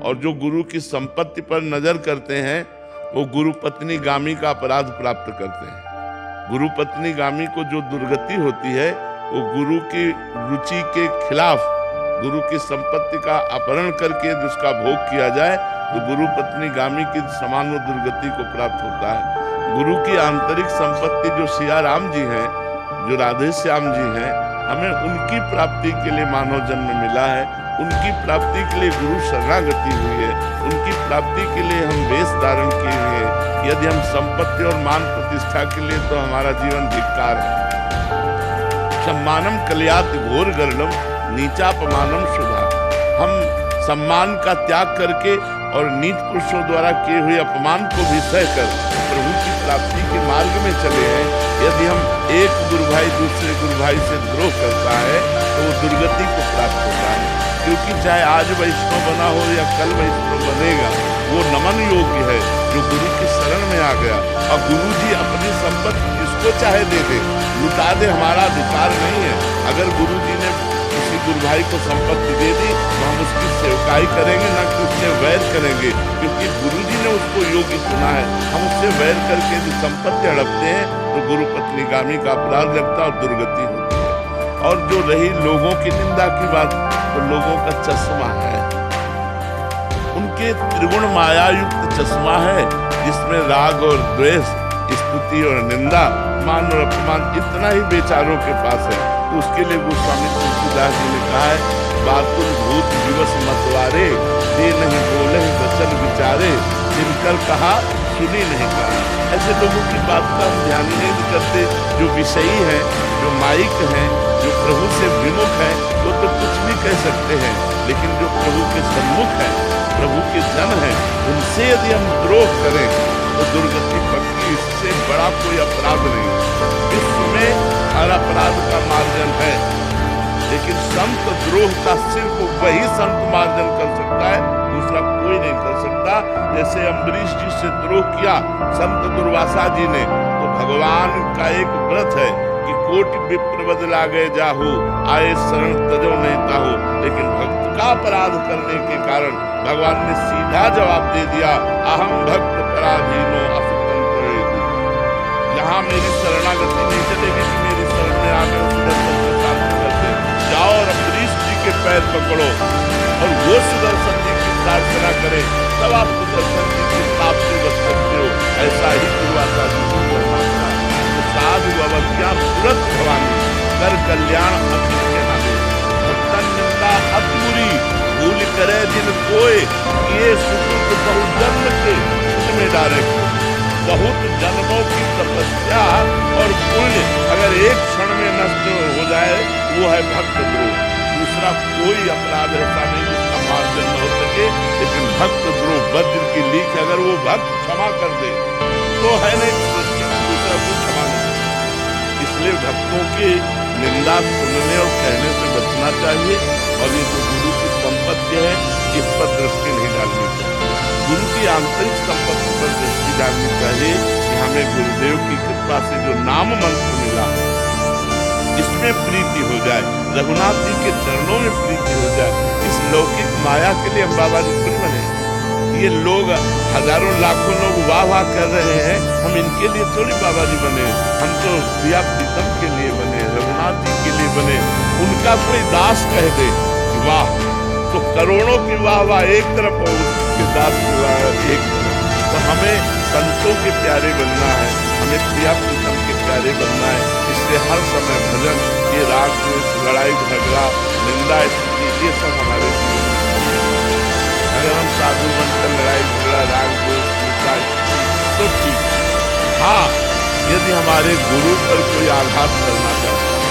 और जो गुरु की संपत्ति पर नजर करते हैं वो गुरु पत्नी गामी का अपराध प्राप्त करते हैं। गुरु पत्नी गामी को जो दुर्गति होती है वो गुरु की रुचि के खिलाफ गुरु की संपत्ति का अपहरण करके जिसका भोग किया जाए तो गुरु पत्नी गामी की समान दुर्गति को प्राप्त होता है। गुरु की आंतरिक संपत्ति जो सिया राम जी हैं, जो राधे श्याम जी हैं, हमें उनकी प्राप्ति के लिए मानव जन्म मिला है। उनकी प्राप्ति के लिए गुरु शरणागति हुई है। उनकी प्राप्ति के लिए हम वेश धारण किए हुए हैं। यदि हम संपत्ति और मान प्रतिष्ठा के लिए तो हमारा जीवन धिक्कार है। सम्मानम कल्यात घोर गर्लम नीचापमानम शुभा। हम सम्मान का त्याग करके और नीच पुरुषों द्वारा किए हुए अपमान को भी सहकर प्रभु की प्राप्ति के मार्ग में चले हैं। यदि हम एक गुरु भाई दूसरे गुरु भाई से द्रोह करता है तो वो दुर्गति को प्राप्त होता है। क्योंकि चाहे आज वैष्णव बना हो या कल वैष्णव बनेगा, वो नमन योग्य है जो गुरु की शरण में आ गया। और गुरु जी अपनी संपत्ति जिसको चाहे दे दे, लुटा दे, हमारा अधिकार नहीं है। अगर गुरु जी ने किसी गुरु भाई को संपत्ति दे दी तो हम उसकी सेवकाई करेंगे, ना कि उससे वैर करेंगे, क्योंकि गुरु जी ने उसको योग्य चुना है। हम उससे वैर करके जो संपत्ति हड़पते हैं तो गुरु पत्नी गामी का अपराध लगता है और दुर्गति होती है। और जो रही लोगों की निंदा की बात, तो लोगों का चश्मा है, उनके त्रिगुण माया युक्त चश्मा है जिसमें राग और द्वेष, स्तुति और निंदा, मान और अपमान इतना ही बेचारों के पास है। तो उसके लिए गोस्वामी तुलसीदास जी ने कहा है, बातुल भूत दिवस मतवारे, ये नहीं बोले वचन विचारे, जिनकर कहा सुनी नहीं कहा। ऐसे लोगों की बात का हम ध्यान नहीं करते। जो विषयी हैं, जो माइक हैं, जो प्रभु से विमुख हैं, वो तो कुछ भी कह सकते हैं, लेकिन जो प्रभु के सन्मुख हैं, प्रभु के जन हैं, उनसे यदि हम द्रोह करें तो दुर्गति पक्की। इससे बड़ा कोई अपराध नहीं। विश्व में हर अपराध का मार्जन है, लेकिन संत द्रोह का सिर्फ वही संत मार्जन कर सकता है, दूसरा कोई नहीं कर सकता। जैसे अम्बरीश जी से द्रोह किया संत दुर्वासा जी ने, तो भगवान का एक व्रत है कि कोटि विप्र बदला गए जाहू, आए शरण तजो नहीं ताहू। लेकिन भक्त का अपराध करने के कारण भगवान ने सीधा जवाब दे दिया, अहम भक्त पराधीनो असुतंत्र। यहाँ मेरी शरणागति नहीं चलेगी कि मेरी शरण में आकर सुदर्शन को प्राप्त करते। जाओ और अम्बरीश जी के पैर पकड़ो और वो सुदर्शन जी की प्रार्थना करें, तब आप सुदर्शन जी के ताप से बच सकते हो। ऐसा ही दुर्वासा जी को करना था। तो साधु अवज्ञा तुरंत भवानी, कर कल्याण अति के नामे। भक्तन निंदा अति बुरी, भूल करे जिन कोय, ये सुकृत बहुत जन्म के उसमें डारे। बहुत जन्मों की तपस्या और पुण्य अगर एक क्षण में नष्ट हो जाए, वो है भक्त द्रोह। दूसरा कोई अपराध ऐसा नहीं जिसका मार्जन न हो सके, लेकिन भक्त द्रोह वज्र की लीक अगर वो भक्त क्षमा कर दे तो है नहीं, दूसरा को क्षमा नहीं। इसलिए भक्तों की निंदा सुनने और कहने से बचना चाहिए। और ये जो गुरु की संपत्ति है, इस पर दृष्टि नहीं डालनी चाहिए। गुरु की आंतरिक संपत्ति पर दृष्टि डालनी चाहिए कि हमें गुरुदेव की कृपा से जो नाम मंत्र मिला, इसमें प्रीति हो जाए, रघुनाथ जी के चरणों में प्रीति हो जाए। इस लौकिक माया के लिए हम बाबा जी खुद बने। ये लोग हजारों लाखों लोग वाह वाह कर रहे हैं, हम इनके लिए थोड़ी बाबा जी बने। हम तो प्रिया प्रीतम के लिए बने, रघुनाथ जी के लिए बने। उनका कोई दास कह दे वाह, तो करोड़ों की वाह वाह एक तरफ और उसके दास की वाह एक तरफ। तो हमें संतों के प्यारे बनना है, हमें प्रिया प्रीतम के प्यारे बनना है। इसलिए हर समय भजन, ये राग द्वेष, लड़ाई झगड़ा, निंदा, ये सब हमारे जीवन में। अगर हम साधु बनकर लड़ाई झगड़ा, राग द्वेष, तो ठीक है। हाँ, यदि हमारे गुरु पर कोई आघात करना चाहता है,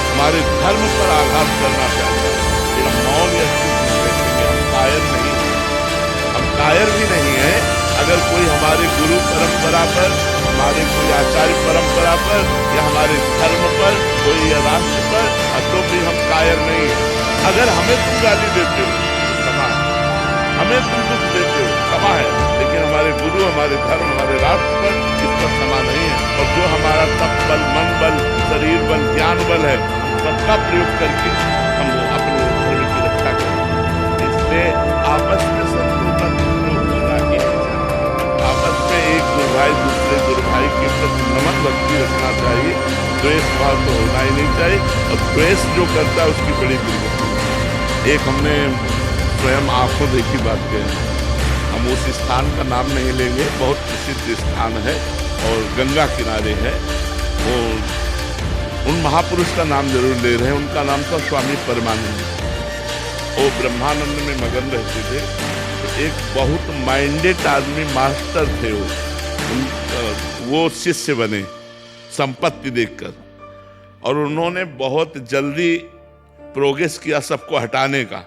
हमारे धर्म पर आघात करना चाहता है, फिर हम मौन या चुप नहीं बैठेंगे। हम कायर नहीं है, हम कायर भी नहीं है। अगर कोई हमारे गुरु परंपरा पर, हमारे कोई आचार्य परंपरा पर या हमारे धर्म पर कोई या राष्ट्र पर, तो भी हम कायर नहीं है। अगर हमें तुम गाली देते हो क्षमा है, हमें तुम दुख देते हो क्षमा है, लेकिन हमारे गुरु, हमारे धर्म, हमारे राष्ट्र पर इस पर क्षमा नहीं है। और जो हमारा तप बल, मन बल, शरीर बल, ज्ञान बल है, सबका प्रयोग करके हम अपने धर्म की रक्षा करें। इसलिए आपस में इसलिए गुरु भाई के प्रति नमन भक्ति रखना चाहिए, द्वेष भाव तो होना ही नहीं चाहिए, और द्वेष जो करता है उसकी बड़ी दुर्गति है। एक हमने स्वयं आंखों देखी बात कही, हम उस स्थान का नाम नहीं लेंगे, बहुत प्रसिद्ध स्थान है और गंगा किनारे है। वो उन महापुरुष का नाम जरूर ले रहे हैं, उनका नाम था स्वामी परमानंद। वो ब्रह्मानंद में मगन रहते थे। एक बहुत माइंडेड आदमी मास्टर थे वो शिष्य बने संपत्ति देखकर, और उन्होंने बहुत जल्दी प्रोग्रेस किया सबको हटाने का,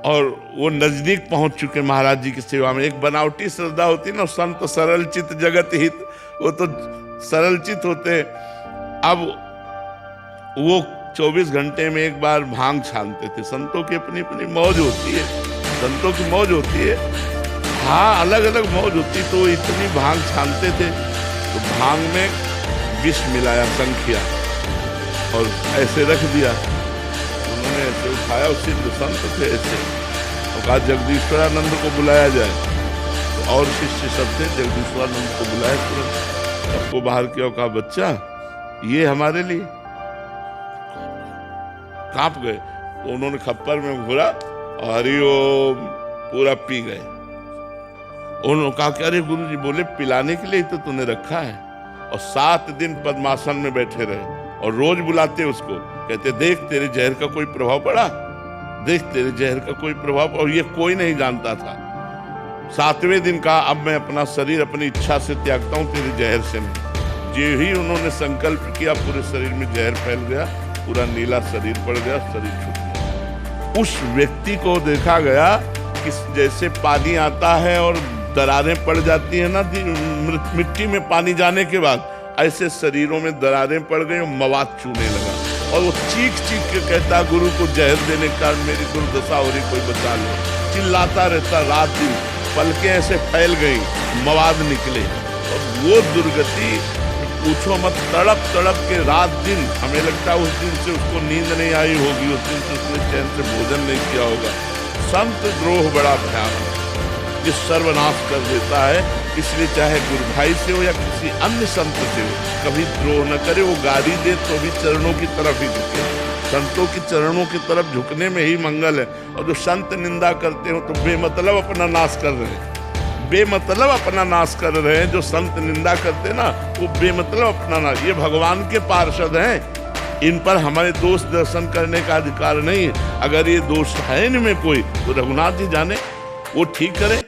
और वो नजदीक पहुंच चुके महाराज जी की सेवा में। एक बनावटी श्रद्धा होती ना, संत सरल चित जगत हित, वो तो सरल चित होते। अब वो 24 घंटे में एक बार भांग छानते थे। संतों की अपनी अपनी मौज होती है, संतों की मौज होती है, हाँ अलग अलग मौज होती। तो इतनी भांग छानते थे, तो भांग में विष मिलाया संख्या और ऐसे रख दिया। उन्होंने ऐसे उठाया, उसी संत थे ऐसे, और कहा जगदीश्वरानंद को बुलाया जाए। तो और शिष्य सब थे, जगदीश्वरानंद को बुलाया, तुरंत सबको बाहर किया, कहा बच्चा ये हमारे लिए। कांप गए। तो उन्होंने खप्पर में घुरा और हरिओम पूरा पी गए। उन्होंने कहा कि अरे गुरुजी, बोले पिलाने के लिए तो तूने रखा है। और 7 दिन पद्मासन में बैठे रहे, और रोज बुलाते उसको, कहते देख तेरे जहर का कोई प्रभाव पड़ा, देख तेरे जहर का कोई प्रभाव। और ये कोई नहीं जानता था। 7वें दिन कहा अब मैं अपना शरीर अपनी इच्छा से त्यागता हूं, तेरे जहर से नहीं। जो ही उन्होंने संकल्प किया, पूरे शरीर में जहर फैल गया, पूरा नीला शरीर पड़ गया, शरीर छूट गया। उस व्यक्ति को देखा गया कि जैसे पानी आता है और दरारें पड़ जाती है ना मिट्टी में पानी जाने के बाद, ऐसे शरीरों में दरारें पड़ गई और मवाद चूने लगा। और वो चीख चीख के कहता गुरु को जहर देने का मेरी दुर्दशा हो रही, कोई बचा ले। चिल्लाता रहता रात दिन, पलकें ऐसे फैल गई, मवाद निकले। और वो दुर्गति पूछो मत, तड़प तड़प के रात दिन, हमें लगता है उस दिन से उसको नींद नहीं आई होगी, उस दिन से उसने चैन से भोजन नहीं किया होगा। संत द्रोह बड़ा भयानक, ये सर्वनाश कर देता है। इसलिए चाहे गुरु भाई से हो या किसी अन्य संत से हो, कभी द्रोह न करे। वो गाली दे तो भी चरणों की तरफ ही झुके, संतों की चरणों की तरफ झुकने में ही मंगल है। और जो संत निंदा करते हो तो बेमतलब अपना नाश कर रहे हैं, बेमतलब अपना नाश कर रहे हैं। जो संत निंदा करते ना, वो बेमतलब अपना नाश। ये भगवान के पार्षद हैं, इन पर हमारे दोष दर्शन करने का अधिकार नहीं है। अगर ये दोष है इनमें कोई, तो रघुनाथ जी जाने, वो ठीक करें।